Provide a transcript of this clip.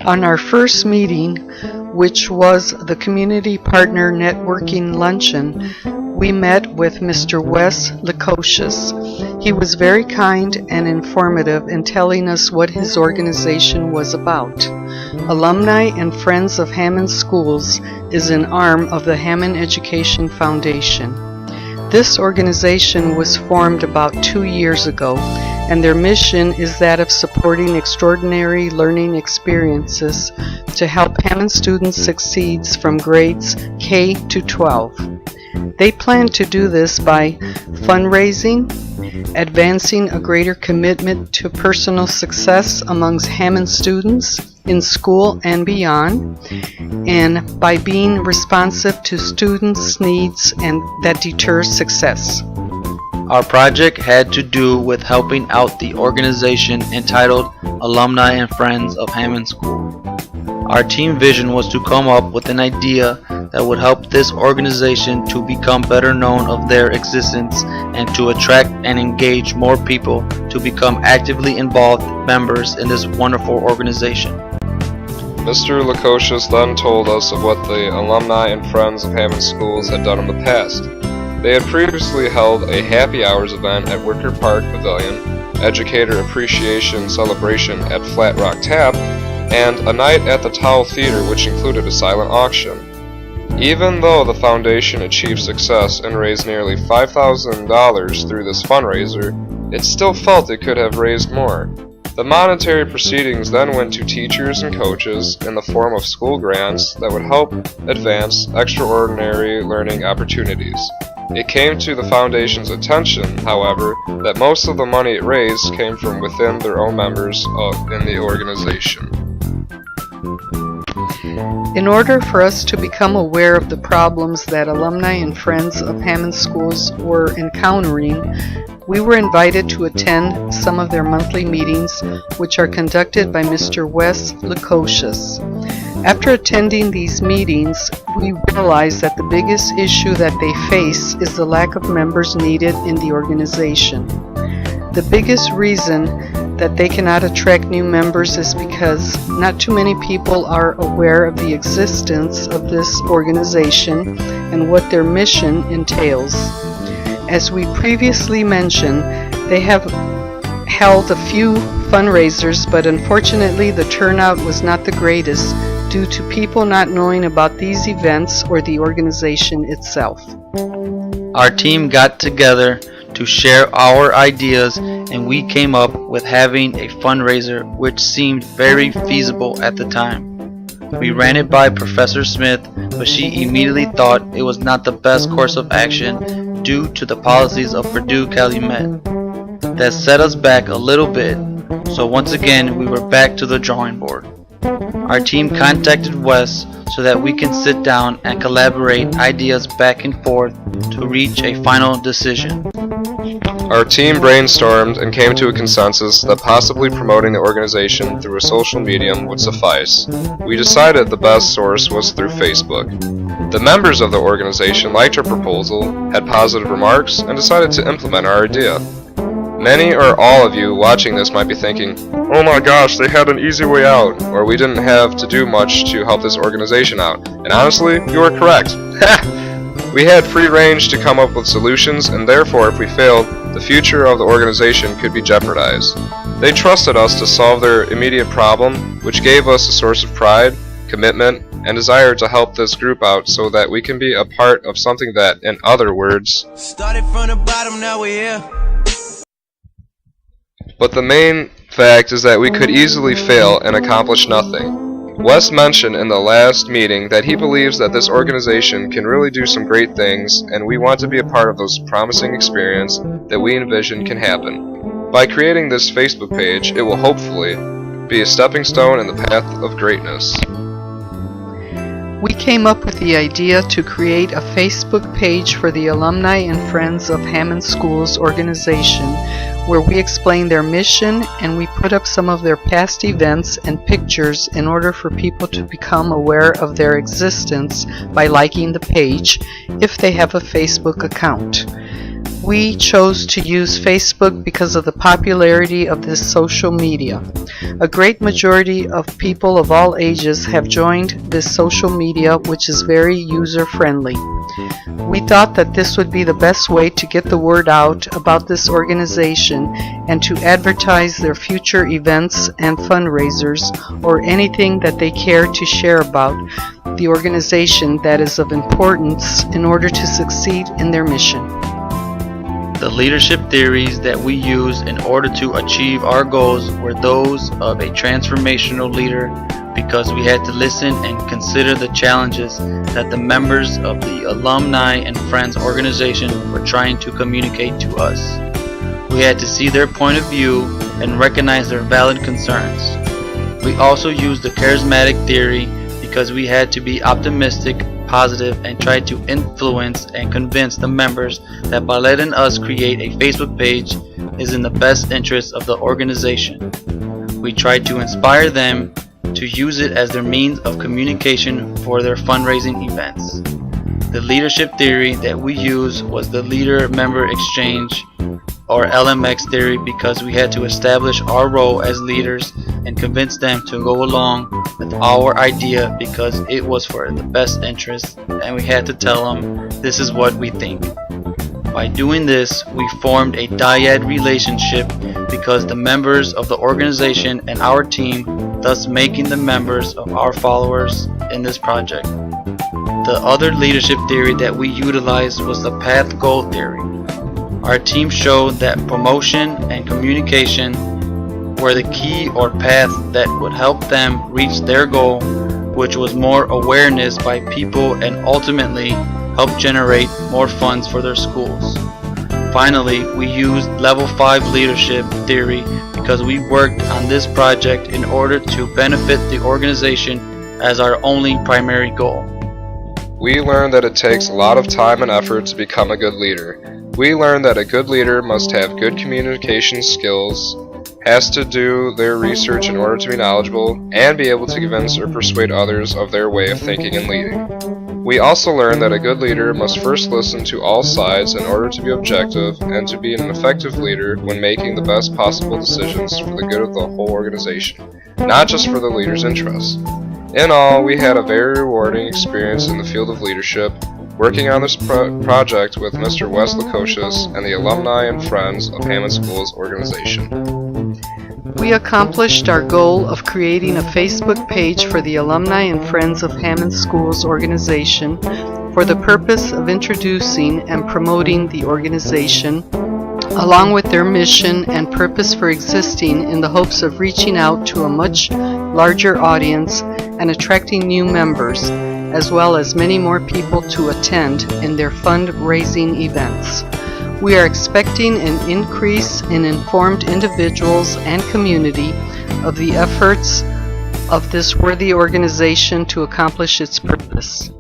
On our first meeting, which was the Community Partner Networking Luncheon, we met with Mr. Wes Lukosius. He was very kind and informative in telling us what his organization was about. Alumni and Friends of Hammond Schools is an arm of the Hammond Education Foundation. This organization was formed about 2 years ago, and their mission is that of supporting extraordinary learning experiences to help Hammond students succeed from grades K to 12. They plan to do this by fundraising, advancing a greater commitment to personal success amongst Hammond students in school and beyond, and by being responsive to students' needs and that deters success. Our project had to do with helping out the organization entitled Alumni and Friends of Hammond School. Our team vision was to come up with an idea that would help this organization to become better known of their existence and to attract and engage more people to become actively involved members in this wonderful organization. Mr. Lukosius then told us of what the Alumni and Friends of Hammond Schools had done in the past. They had previously held a happy hours event at Wicker Park Pavilion, Educator Appreciation Celebration at Flat Rock Tap, and a night at the Towel Theater, which included a silent auction. Even though the foundation achieved success and raised nearly $5,000 through this fundraiser, it still felt it could have raised more. The monetary proceedings then went to teachers and coaches in the form of school grants that would help advance extraordinary learning opportunities. It came to the foundation's attention, however, that most of the money it raised came from within their own members in the organization. In order for us to become aware of the problems that Alumni and Friends of Hammond Schools were encountering, we were invited to attend some of their monthly meetings, which are conducted by Mr. Wes Lukosius. After attending these meetings, we realized that the biggest issue that they face is the lack of members needed in the organization. The biggest reason that they cannot attract new members is because not too many people are aware of the existence of this organization and what their mission entails. As we previously mentioned, they have held a few fundraisers, but unfortunately the turnout was not the greatest due to people not knowing about these events or the organization itself. Our team got together to share our ideas, and we came up with having a fundraiser which seemed very feasible at the time. We ran it by Professor Smith, but she immediately thought it was not the best course of action due to the policies of Purdue Calumet. That set us back a little bit, so once again we were back to the drawing board. Our team contacted Wes so that we can sit down and collaborate ideas back and forth to reach a final decision. Our team brainstormed and came to a consensus that possibly promoting the organization through a social medium would suffice. We decided the best source was through Facebook. The members of the organization liked our proposal, had positive remarks, and decided to implement our idea. Many or all of you watching this might be thinking, "Oh my gosh, they had an easy way out," or "we didn't have to do much to help this organization out." And honestly, you are correct. We had free range to come up with solutions, and therefore if we failed, the future of the organization could be jeopardized. They trusted us to solve their immediate problem, which gave us a source of pride, commitment, and desire to help this group out so that we can be a part of something that, in other words, started from the bottom, now we're here. But the main fact is that we could easily fail and accomplish nothing. Wes mentioned in the last meeting that he believes that this organization can really do some great things, and we want to be a part of those promising experiences that we envision can happen. By creating this Facebook page, it will hopefully be a stepping stone in the path of greatness. We came up with the idea to create a Facebook page for the Alumni and Friends of Hammond Schools organization, where we explain their mission and we put up some of their past events and pictures in order for people to become aware of their existence by liking the page if they have a Facebook account. We chose to use Facebook because of the popularity of this social media. A great majority of people of all ages have joined this social media, which is very user-friendly. We thought that this would be the best way to get the word out about this organization and to advertise their future events and fundraisers or anything that they care to share about the organization that is of importance in order to succeed in their mission. The leadership theories that we used in order to achieve our goals were those of a transformational leader, because we had to listen and consider the challenges that the members of the Alumni and Friends organization were trying to communicate to us. We had to see their point of view and recognize their valid concerns. We also used the charismatic theory because we had to be optimistic, positive, and try to influence and convince the members that by letting us create a Facebook page is in the best interest of the organization. We tried to inspire them to use it as their means of communication for their fundraising events. The leadership theory that we used was the leader-member exchange, or LMX theory, because we had to establish our role as leaders and convince them to go along with our idea because it was for the best interest, and we had to tell them this is what we think. By doing this, we formed a dyad relationship because the members of the organization and our team, thus making the members of our followers in this project. The other leadership theory that we utilized was the path goal theory. Our team showed that promotion and communication were the key or path that would help them reach their goal, which was more awareness by people and ultimately help generate more funds for their schools. Finally, we used level 5 leadership theory because we worked on this project in order to benefit the organization as our only primary goal. We learned that it takes a lot of time and effort to become a good leader. We learned that a good leader must have good communication skills, has to do their research in order to be knowledgeable, and be able to convince or persuade others of their way of thinking and leading. We also learned that a good leader must first listen to all sides in order to be objective and to be an effective leader when making the best possible decisions for the good of the whole organization, not just for the leader's interests. In all, we had a very rewarding experience in the field of leadership, working on this project with Mr. Wes Lukosius and the Alumni and Friends of Hammond Schools organization. We accomplished our goal of creating a Facebook page for the Alumni and Friends of Hammond Schools organization for the purpose of introducing and promoting the organization, along with their mission and purpose for existing, in the hopes of reaching out to a much larger audience and attracting new members, as well as many more people to attend in their fundraising events. We are expecting an increase in informed individuals and community of the efforts of this worthy organization to accomplish its purpose.